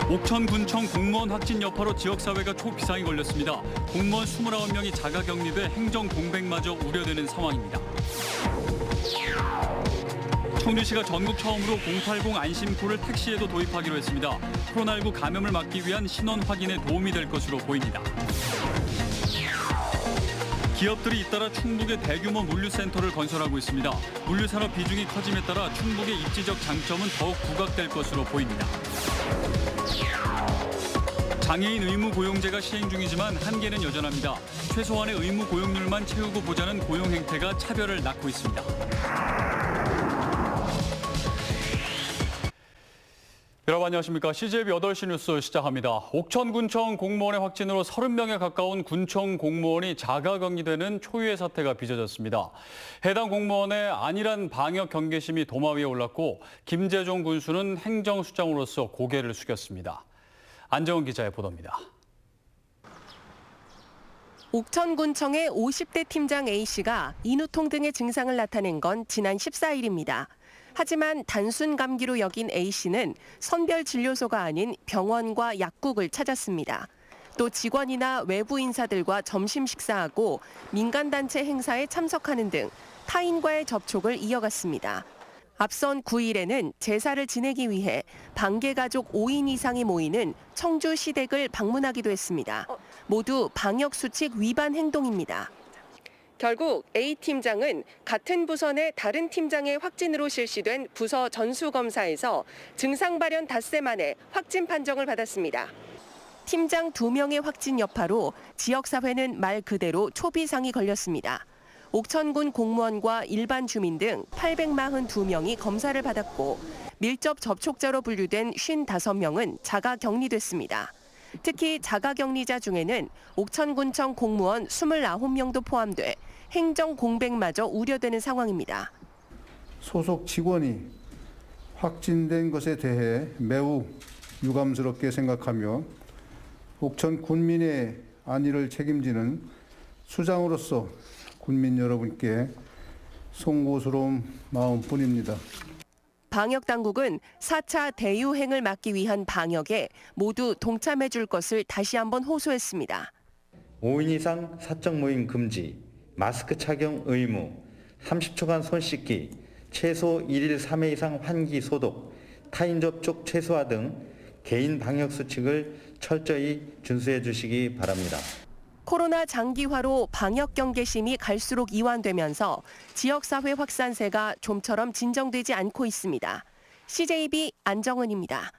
옥천군청 공무원 확진 여파로 지역사회가 초비상이 걸렸습니다. 공무원 29명이 자가격리돼 행정 공백마저 우려되는 상황입니다. 청주시가 전국 처음으로 080 안심코를 택시에도 도입하기로 했습니다. 코로나19 감염을 막기 위한 신원 확인에 도움이 될 것으로 보입니다. 기업들이 잇따라 충북에 대규모 물류센터를 건설하고 있습니다. 물류산업 비중이 커짐에 따라 충북의 입지적 장점은 더욱 부각될 것으로 보입니다. 장애인 의무 고용제가 시행 중이지만 한계는 여전합니다. 최소한의 의무 고용률만 채우고 보자는 고용 행태가 차별을 낳고 있습니다. 여러분 안녕하십니까. CJB 8시 뉴스 시작합니다. 옥천군청 공무원의 확진으로 30명에 가까운 군청 공무원이 자가격리되는 초유의 사태가 빚어졌습니다. 해당 공무원의 안일한 방역 경계심이 도마 위에 올랐고 김재종 군수는 행정수장으로서 고개를 숙였습니다. 안정은 기자의 보도입니다. 옥천군청의 50대 팀장 A씨가 인후통 등의 증상을 나타낸 건 지난 14일입니다. 하지만 단순 감기로 여긴 A씨는 선별진료소가 아닌 병원과 약국을 찾았습니다. 또 직원이나 외부 인사들과 점심 식사하고 민간단체 행사에 참석하는 등 타인과의 접촉을 이어갔습니다. 앞선 9일에는 제사를 지내기 위해 반개가족 5인 이상이 모이는 청주 시댁을 방문하기도 했습니다. 모두 방역수칙 위반 행동입니다. 결국 A팀장은 같은 부서 내 다른 팀장의 확진으로 실시된 부서 전수검사에서 증상 발현 닷새 만에 확진 판정을 받았습니다. 팀장 2명의 확진 여파로 지역사회는 말 그대로 초비상이 걸렸습니다. 옥천군 공무원과 일반 주민 등 842명이 검사를 받았고 밀접 접촉자로 분류된 55명은 자가격리됐습니다. 특히 자가격리자 중에는 옥천군청 공무원 29명도 포함돼 행정 공백마저 우려되는 상황입니다. 소속 직원이 확진된 것에 대해 매우 유감스럽게 생각하며 옥천 군민의 안위를 책임지는 수장으로서 군민 여러분께 송구스러운 마음뿐입니다. 방역당국은 4차 대유행을 막기 위한 방역에 모두 동참해 줄 것을 다시 한번 호소했습니다. 5인 이상 사적 모임 금지, 마스크 착용 의무, 30초간 손 씻기, 최소 1일 3회 이상 환기 소독, 타인 접촉 최소화 등 개인 방역 수칙을 철저히 준수해 주시기 바랍니다. 코로나 장기화로 방역 경계심이 갈수록 이완되면서 지역사회 확산세가 좀처럼 진정되지 않고 있습니다. CJB 안정은입니다.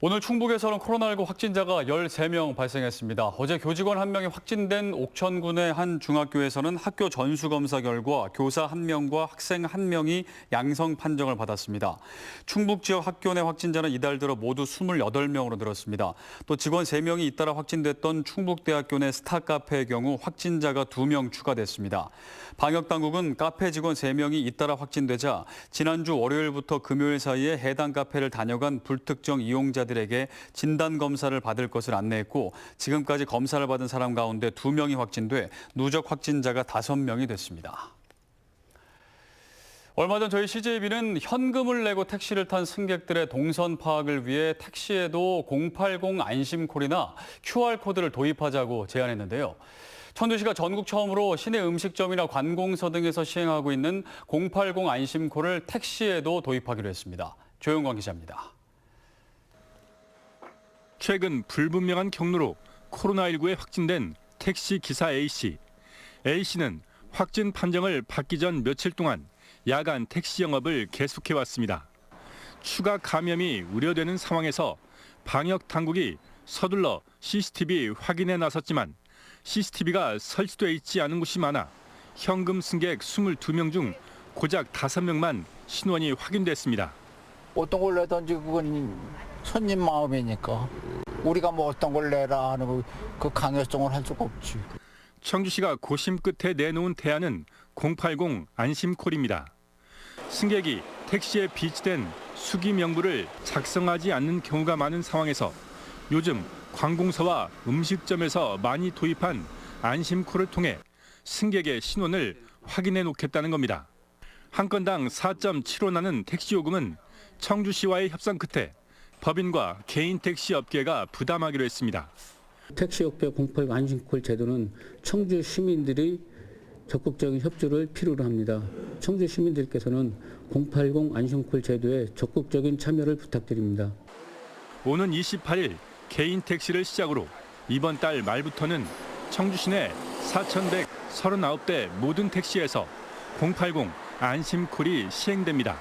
오늘 충북에서는 코로나19 확진자가 13명 발생했습니다. 어제 교직원 1명이 확진된 옥천군의 한 중학교에서는 학교 전수검사 결과 교사 1명과 학생 1명이 양성 판정을 받았습니다. 충북 지역 학교 내 확진자는 이달 들어 모두 28명으로 늘었습니다. 또 직원 3명이 잇따라 확진됐던 충북대학교 내 스타카페의 경우 확진자가 2명 추가됐습니다. 방역당국은 카페 직원 3명이 잇따라 확진되자 지난주 월요일부터 금요일 사이에 해당 카페를 다녀간 불특정 이용자들에게 진단검사를 받을 것을 안내했고 지금까지 검사를 받은 사람 가운데 2명이 확진돼 누적 확진자가 5명이 됐습니다. 얼마 전 저희 CJB는 현금을 내고 택시를 탄 승객들의 동선 파악을 위해 택시에도 080 안심콜이나 QR코드를 도입하자고 제안했는데요. 천주시가 전국 처음으로 시내 음식점이나 관공서 등에서 시행하고 있는 080 안심콜을 택시에도 도입하기로 했습니다. 조영광 기자입니다. 최근 불분명한 경로로 코로나19에 확진된 택시 기사 A씨. A씨는 확진 판정을 받기 전 며칠 동안 야간 택시 영업을 계속해왔습니다. 추가 감염이 우려되는 상황에서 방역 당국이 서둘러 CCTV 확인에 나섰지만 CCTV가 설치돼 있지 않은 곳이 많아 현금 승객 22명 중 고작 5명만 신원이 확인됐습니다. 어떤 걸 내든지 그건 손님 마음이니까 우리가 뭐 어떤 걸 내라 하는 그 강요성을 할 수가 없지. 청주시가 고심 끝에 내놓은 대안은 080 안심콜입니다. 승객이 택시에 비치된 수기 명부를 작성하지 않는 경우가 많은 상황에서 요즘 관공서와 음식점에서 많이 도입한 안심콜을 통해 승객의 신원을 확인해 놓겠다는 겁니다. 한 건당 4.75 나는 택시 요금은 청주시와의 협상 끝에 법인과 개인 택시 업계가 부담하기로 했습니다. 택시업계 08 안심콜 제도는 청주 시민들이 적극적인 협조를 필요로 합니다. 청주 시민들께서는 080 안심콜 제도에 적극적인 참여를 부탁드립니다. 오는 28일 개인 택시를 시작으로 이번 달 말부터는 청주 시내 4,139대 모든 택시에서 080 안심콜이 시행됩니다.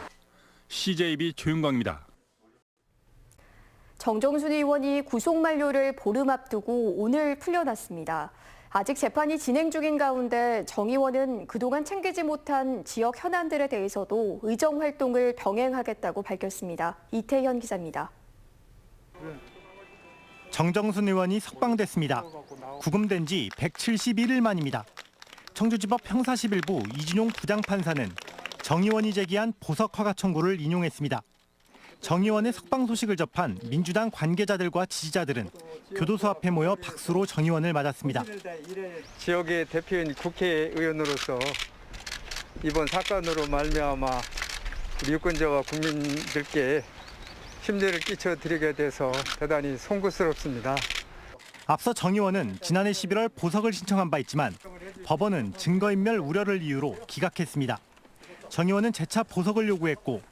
CJB 조윤광입니다. 정정순 의원이 구속 만료를 보름 앞두고 오늘 풀려났습니다. 아직 재판이 진행 중인 가운데 정 의원은 그동안 챙기지 못한 지역 현안들에 대해서도 의정 활동을 병행하겠다고 밝혔습니다. 이태현 기자입니다. 정정순 의원이 석방됐습니다. 구금된 지 171일 만입니다. 청주지법 형사11부 이진용 부장판사는 정 의원이 제기한 보석 허가 청구를 인용했습니다. 정 의원의 석방 소식을 접한 민주당 관계자들과 지지자들은 교도소 앞에 모여 박수로 정 의원을 맞았습니다. 지역의 대표인 국회의원으로서 이번 사건으로 말미암아 우리 유권자와 국민들께 심려를 끼쳐드리게 돼서 대단히 송구스럽습니다. 앞서 정 의원은 지난해 11월 보석을 신청한 바 있지만 법원은 증거인멸 우려를 이유로 기각했습니다. 정 의원은 재차 보석을 요구했고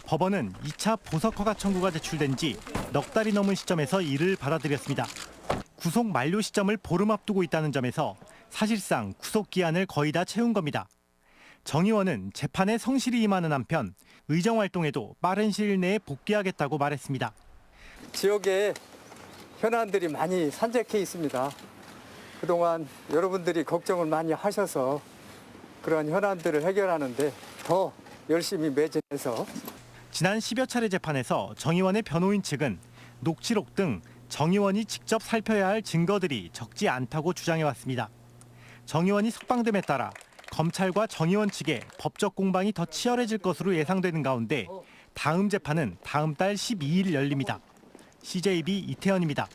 법원은 2차 보석 허가 청구가 제출된 지 넉 달이 넘은 시점에서 이를 받아들였습니다. 구속 만료 시점을 보름 앞두고 있다는 점에서 사실상 구속 기한을 거의 다 채운 겁니다. 정 의원은 재판에 성실히 임하는 한편 의정 활동에도 빠른 시일 내에 복귀하겠다고 말했습니다. 지역에 현안들이 많이 산적해 있습니다. 그동안 여러분들이 걱정을 많이 하셔서 그런 현안들을 해결하는데 더 열심히 매진해서 지난 10여 차례 재판에서 정 의원의 변호인 측은 녹취록 등 정 의원이 직접 살펴야 할 증거들이 적지 않다고 주장해왔습니다. 정 의원이 석방됨에 따라 검찰과 정 의원 측의 법적 공방이 더 치열해질 것으로 예상되는 가운데 다음 재판은 다음 달 12일 열립니다. CJB 이태현입니다.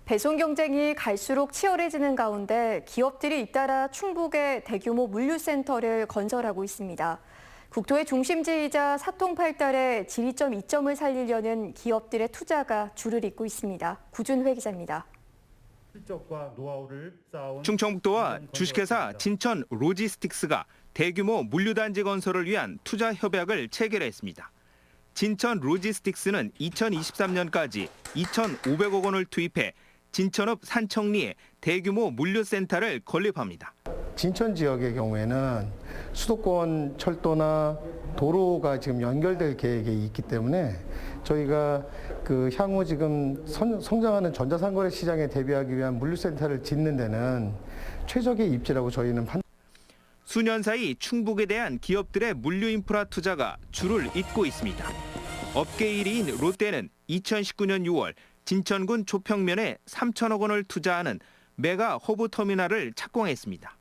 배송 경쟁이 갈수록 치열해지는 가운데 기업들이 잇따라 충북에 대규모 물류센터를 건설하고 있습니다. 국토의 중심지이자 사통팔달의 지리점 이점을 살리려는 기업들의 투자가 줄을 잇고 있습니다. 구준회 기자입니다. 충청북도와 주식회사 진천 로지스틱스가 대규모 물류단지 건설을 위한 투자 협약을 체결했습니다. 진천 로지스틱스는 2023년까지 2,500억 원을 투입해 진천읍 산청리에 대규모 물류센터를 건립합니다. 진천 지역의 경우에는 수도권 철도나 도로가 지금 연결될 계획이 있기 때문에 저희가 향후 지금 성장하는 전자상거래 시장에 대비하기 위한 물류센터를 짓는 데는 최적의 입지라고 저희는 수년 사이 충북에 대한 기업들의 물류 인프라 투자가 줄을 잇고 있습니다. 업계 1위인 롯데는 2019년 6월 진천군 초평면에 3천억 원을 투자하는 메가 허브 터미널을 착공했습니다.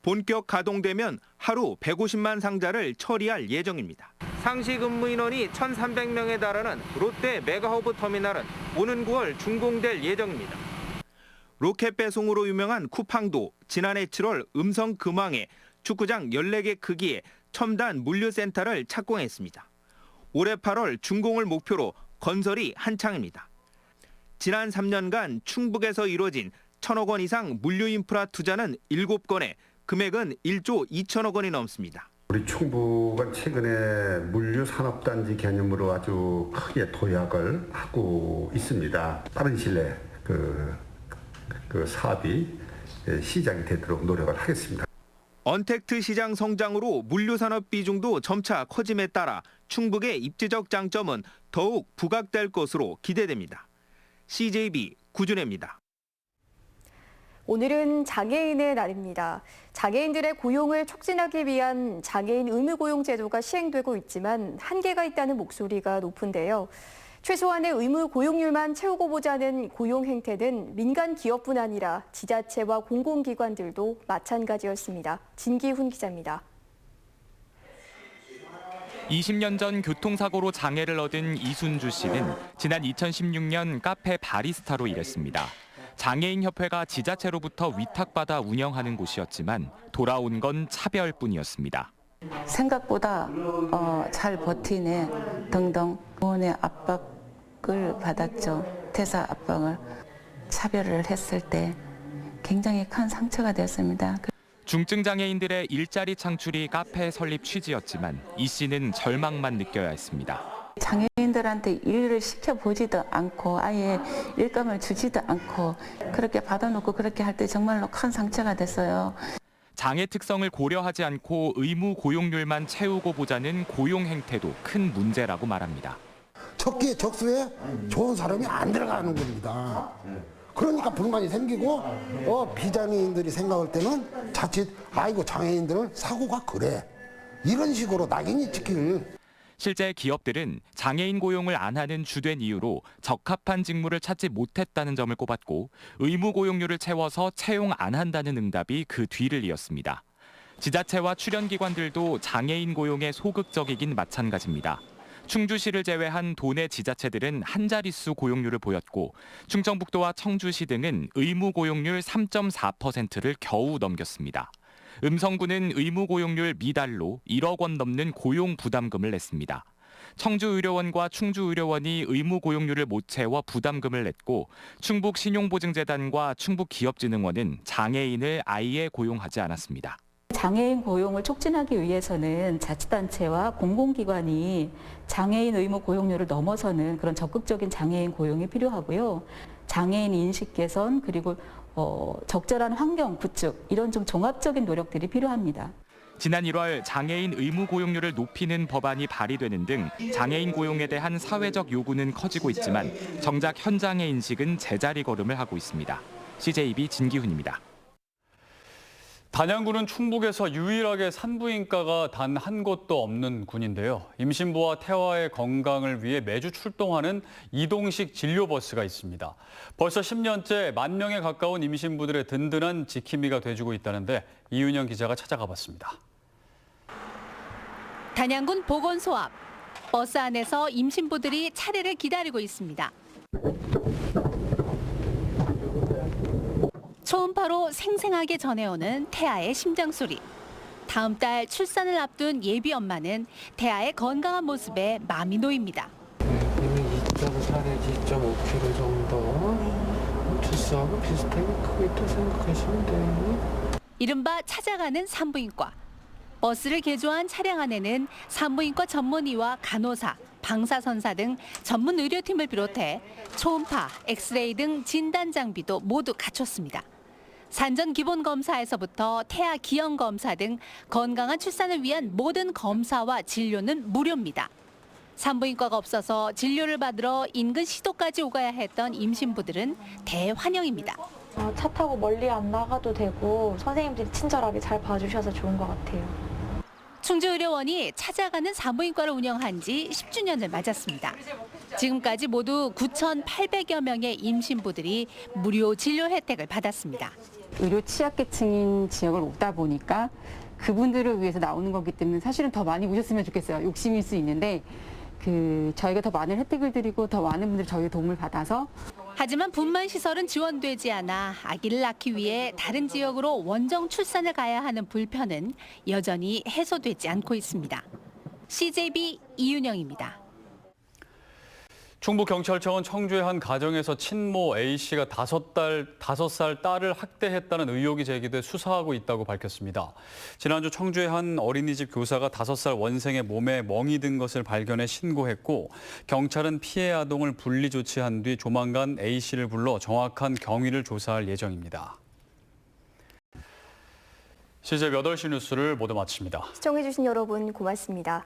본격 가동되면 하루 150만 상자를 처리할 예정입니다. 상시 근무 인원이 1,300명에 달하는 롯데 메가허브 터미널은 오는 9월 준공될 예정입니다. 로켓 배송으로 유명한 쿠팡도 지난해 7월 음성 금왕에 축구장 14개 크기의 첨단 물류센터를 착공했습니다. 올해 8월 준공을 목표로 건설이 한창입니다. 지난 3년간 충북에서 이뤄진 1,000억 원 이상 물류 인프라 투자는 7건에 금액은 1조 2천억 원이 넘습니다. 우리 충북은 최근에 물류산업단지 개념으로 아주 크게 도약을 하고 있습니다. 빠른 시일 내에 그 사업이 시작이 되도록 노력을 하겠습니다. 언택트 시장 성장으로 물류산업 비중도 점차 커짐에 따라 충북의 입지적 장점은 더욱 부각될 것으로 기대됩니다. CJB 구준혜입니다. 오늘은 장애인의 날입니다. 장애인들의 고용을 촉진하기 위한 장애인 의무고용 제도가 시행되고 있지만 한계가 있다는 목소리가 높은데요. 최소한의 의무 고용률만 채우고 보자는 고용 행태는 민간 기업뿐 아니라 지자체와 공공기관들도 마찬가지였습니다. 진기훈 기자입니다. 20년 전 교통사고로 장애를 얻은 이순주 씨는 지난 2016년 카페 바리스타로 일했습니다. 장애인협회가 지자체로부터 위탁받아 운영하는 곳이었지만 돌아온 건 차별뿐이었습니다. 생각보다 잘 버티네 등등 부모의 압박 압박을 받았죠. 퇴사 압박을 차별을 했을 때 굉장히 큰 상처가 되었습니다. 중증 장애인들의 일자리 창출이 카페 설립 취지였지만 이 씨는 절망만 느껴야 했습니다. 장애인들한테 일을 시켜보지도 않고 아예 일감을 주지도 않고 그렇게 받아놓고 그렇게 할 때 정말로 큰 상처가 됐어요. 장애 특성을 고려하지 않고 의무 고용률만 채우고 보자는 고용 행태도 큰 문제라고 말합니다. 적기에 적수에 좋은 사람이 안 들어가는 겁니다. 그러니까 불만이 생기고 비장애인들이 생각할 때는 자칫 아이고 장애인들은 사고가 그래. 이런 식으로 낙인이 찍히는. 실제 기업들은 장애인 고용을 안 하는 주된 이유로 적합한 직무를 찾지 못했다는 점을 꼽았고 의무 고용률을 채워서 채용 안 한다는 응답이 그 뒤를 이었습니다. 지자체와 출연기관들도 장애인 고용에 소극적이긴 마찬가지입니다. 충주시를 제외한 도내 지자체들은 한 자릿수 고용률을 보였고 충청북도와 청주시 등은 의무 고용률 3.4%를 겨우 넘겼습니다. 음성군은 의무 고용률 미달로 1억 원 넘는 고용 부담금을 냈습니다. 청주의료원과 충주의료원이 의무 고용률을 못 채워 부담금을 냈고 충북신용보증재단과 충북기업진흥원은 장애인을 아예 고용하지 않았습니다. 장애인 고용을 촉진하기 위해서는 자치단체와 공공기관이 장애인 의무 고용률을 넘어서는 그런 적극적인 장애인 고용이 필요하고요. 장애인 인식 개선 그리고 적절한 환경 구축 이런 좀 종합적인 노력들이 필요합니다. 지난 1월 장애인 의무 고용률을 높이는 법안이 발의되는 등 장애인 고용에 대한 사회적 요구는 커지고 있지만 정작 현장의 인식은 제자리 걸음을 하고 있습니다. CJB 진기훈입니다. 단양군은 충북에서 유일하게 산부인과가 단 한 곳도 없는 군인데요. 임신부와 태아의 건강을 위해 매주 출동하는 이동식 진료버스가 있습니다. 벌써 10년째 10,000명에 가까운 임신부들의 든든한 지킴이가 돼주고 있다는데 이윤영 기자가 찾아가 봤습니다. 단양군 보건소 앞. 버스 안에서 임신부들이 차례를 기다리고 있습니다. 초음파로 생생하게 전해오는 태아의 심장 소리. 다음 달 출산을 앞둔 예비 엄마는 태아의 건강한 모습에 마음이 놓입니다. 이미 2.4내지 2.5kg 정도 출수하고 비슷하게 크고 있다고 생각하시면 돼요. 이른바 찾아가는 산부인과. 버스를 개조한 차량 안에는 산부인과 전문의와 간호사, 방사선사 등 전문 의료팀을 비롯해 초음파, 엑스레이 등 진단 장비도 모두 갖췄습니다. 산전 기본 검사에서부터 태아 기형 검사 등 건강한 출산을 위한 모든 검사와 진료는 무료입니다. 산부인과가 없어서 진료를 받으러 인근 시도까지 오가야 했던 임신부들은 대환영입니다. 차 타고 멀리 안 나가도 되고 선생님들이 친절하게 잘 봐주셔서 좋은 것 같아요. 충주의료원이 찾아가는 산부인과를 운영한 지 10주년을 맞았습니다. 지금까지 모두 9,800여 명의 임신부들이 무료 진료 혜택을 받았습니다. 의료 취약계층인 지역을 오다 보니까 그분들을 위해서 나오는 거기 때문에 사실은 더 많이 오셨으면 좋겠어요. 욕심일 수 있는데 저희가 더 많은 혜택을 드리고 더 많은 분들이 저희 도움을 받아서 하지만 분만 시설은 지원되지 않아 아기를 낳기 위해 다른 지역으로 원정 출산을 가야 하는 불편은 여전히 해소되지 않고 있습니다. CJB 이윤영입니다. 충북경찰청은 청주의 한 가정에서 친모 A씨가 5살 딸을 학대했다는 의혹이 제기돼 수사하고 있다고 밝혔습니다. 지난주 청주의 한 어린이집 교사가 5살 원생의 몸에 멍이 든 것을 발견해 신고했고 경찰은 피해 아동을 분리 조치한 뒤 조만간 A씨를 불러 정확한 경위를 조사할 예정입니다. CJB 8시 뉴스를 모두 마칩니다. 시청해주신 여러분 고맙습니다.